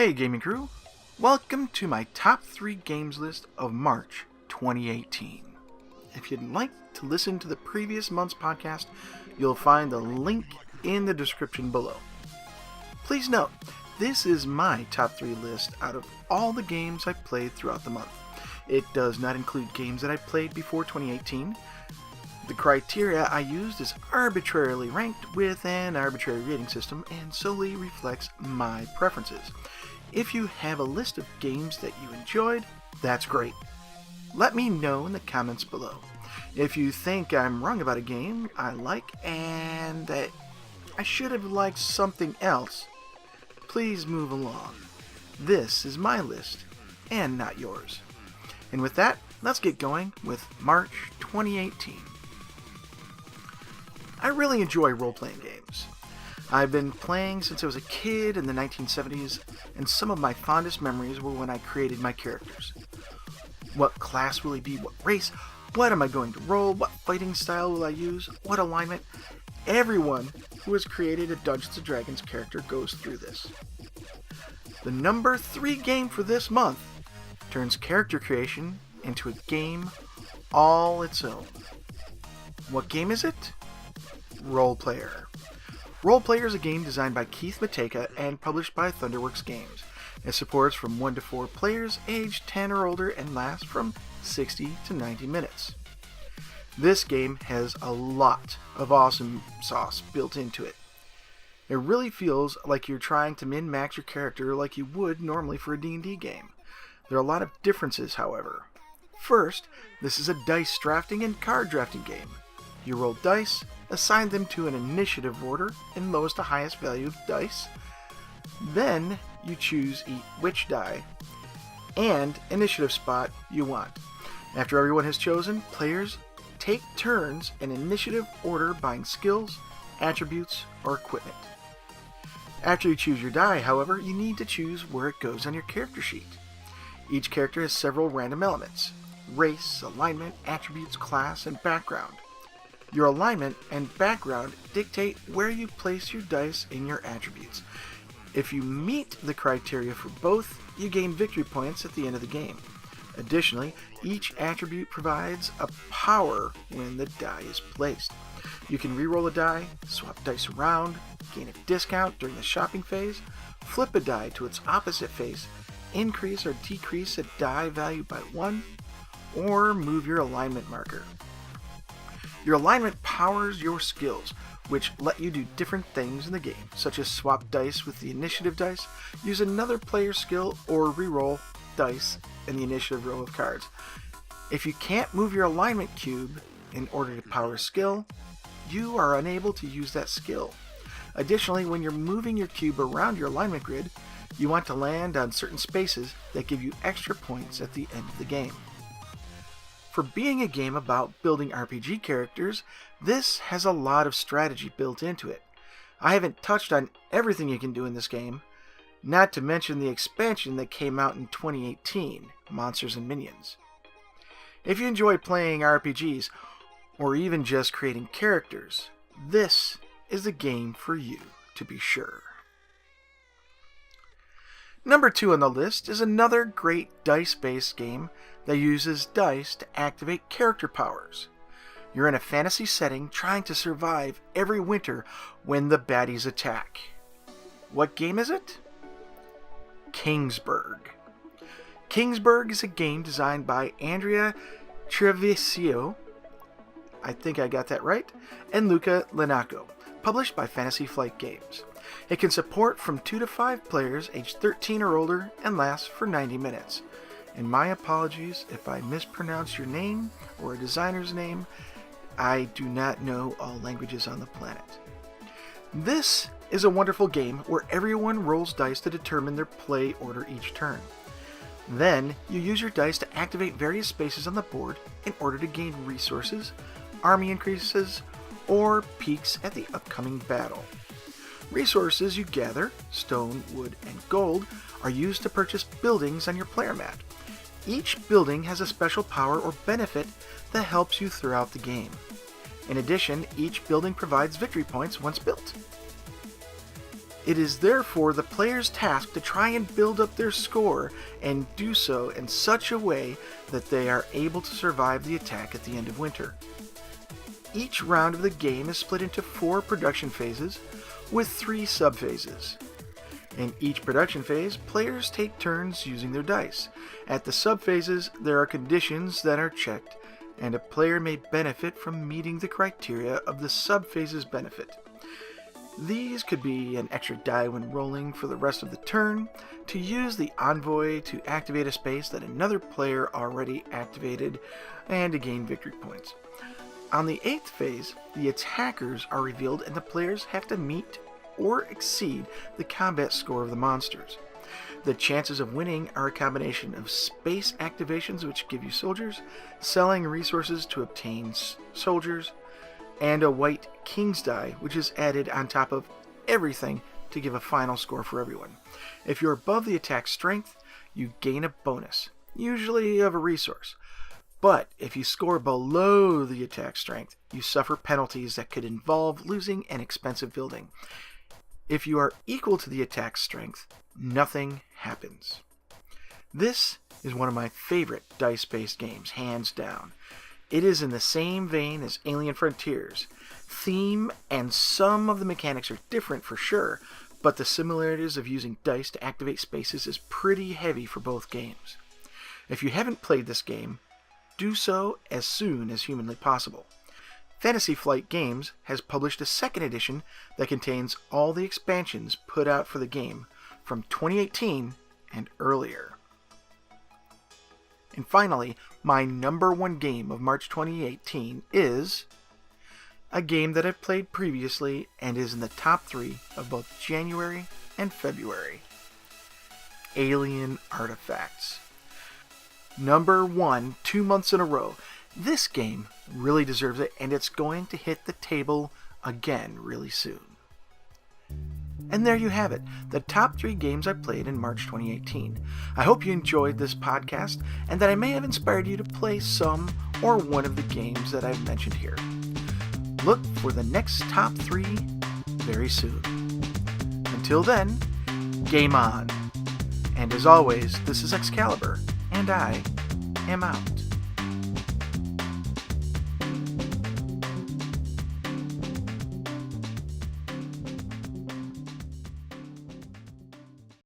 Hey gaming crew, welcome to my top 3 games list of March 2018. If you'd like to listen to the previous month's podcast, you'll find the link in the description below. Please note, this is my top 3 list out of all the games I played throughout the month. It does not include games that I played before 2018. The criteria I used is arbitrarily ranked with an arbitrary rating system and solely reflects my preferences. If you have a list of games that you enjoyed, that's great. Let me know in the comments below. If you think I'm wrong about a game I like and that I should have liked something else, please move along. This is my list and not yours. And with that, let's get going with March 2018. I really enjoy role-playing games. I've been playing since I was a kid in the 1970s, and some of my fondest memories were when I created my characters. What class will he be? What race? What am I going to roll? What fighting style will I use? What alignment? Everyone who has created a Dungeons & Dragons character goes through this. The number 3 game for this month turns character creation into a game all its own. What game is it? Role Player. Role Player is a game designed by Keith Matejka and published by Thunderworks Games. It supports from 1 to 4 players aged 10 or older and lasts from 60 to 90 minutes. This game has a lot of awesome sauce built into it. It really feels like you're trying to min-max your character like you would normally for a D&D game. There are a lot of differences, however. First, this is a dice drafting and card drafting game. You roll dice, assign them to an initiative order in lowest to highest value of dice. Then you choose which die and initiative spot you want. After everyone has chosen, players take turns in initiative order buying skills, attributes, or equipment. After you choose your die, however, you need to choose where it goes on your character sheet. Each character has several random elements: race, alignment, attributes, class, and background. Your alignment and background dictate where you place your dice in your attributes. If you meet the criteria for both, you gain victory points at the end of the game. Additionally, each attribute provides a power when the die is placed. You can reroll a die, swap dice around, gain a discount during the shopping phase, flip a die to its opposite face, increase or decrease a die value by 1, or move your alignment marker. Your alignment powers your skills, which let you do different things in the game, such as swap dice with the initiative dice, use another player's skill, or reroll dice in the initiative row of cards. If you can't move your alignment cube in order to power a skill, you are unable to use that skill. Additionally, when you're moving your cube around your alignment grid, you want to land on certain spaces that give you extra points at the end of the game. For being a game about building RPG characters, this has a lot of strategy built into it. I haven't touched on everything you can do in this game, not to mention the expansion that came out in 2018, Monsters and Minions. If you enjoy playing RPGs, or even just creating characters, this is the game for you, to be sure. Number 2 on the list is another great dice-based game that uses dice to activate character powers. You're in a fantasy setting trying to survive every winter when the baddies attack. What game is it? Kingsburg. Kingsburg is a game designed by Andrea Treviso, I think I got that right, and Luca Lenaco, published by Fantasy Flight Games. It can support from 2 to 5 players aged 13 or older and lasts for 90 minutes. And my apologies if I mispronounce your name or a designer's name. I do not know all languages on the planet. This is a wonderful game where everyone rolls dice to determine their play order each turn. Then you use your dice to activate various spaces on the board in order to gain resources, army increases, or peaks at the upcoming battle. Resources you gather, stone, wood, and gold, are used to purchase buildings on your player mat. Each building has a special power or benefit that helps you throughout the game. In addition, each building provides victory points once built. It is therefore the player's task to try and build up their score and do so in such a way that they are able to survive the attack at the end of winter. Each round of the game is split into 4 production phases with 3 subphases. In each production phase, players take turns using their dice. At the subphases, there are conditions that are checked, and a player may benefit from meeting the criteria of the subphase's benefit. These could be an extra die when rolling for the rest of the turn, to use the envoy to activate a space that another player already activated, and to gain victory points. On the 8th phase, the attackers are revealed and the players have to meet or exceed the combat score of the monsters. The chances of winning are a combination of space activations, which give you soldiers, selling resources to obtain soldiers, and a white king's die, which is added on top of everything to give a final score for everyone. If you're above the attack strength, you gain a bonus, usually of a resource. But if you score below the attack strength, you suffer penalties that could involve losing an expensive building. If you are equal to the attack strength, nothing happens. This is one of my favorite dice-based games, hands down. It is in the same vein as Alien Frontiers. Theme and some of the mechanics are different for sure, but the similarities of using dice to activate spaces is pretty heavy for both games. If you haven't played this game, do so as soon as humanly possible. Fantasy Flight Games has published a second edition that contains all the expansions put out for the game from 2018 and earlier. And finally, my number 1 game of March 2018 is a game that I've played previously and is in the top 3 of both January and February. Alien Artifacts. Number 1, 2 months in a row. This game really deserves it, and it's going to hit the table again really soon. And there you have it, the top 3 games I played in March 2018. I hope you enjoyed this podcast and that I may have inspired you to play some or one of the games that I've mentioned here. Look for the next top 3 very soon. Until then, game on. And as always, this is Excalibur, and I am out.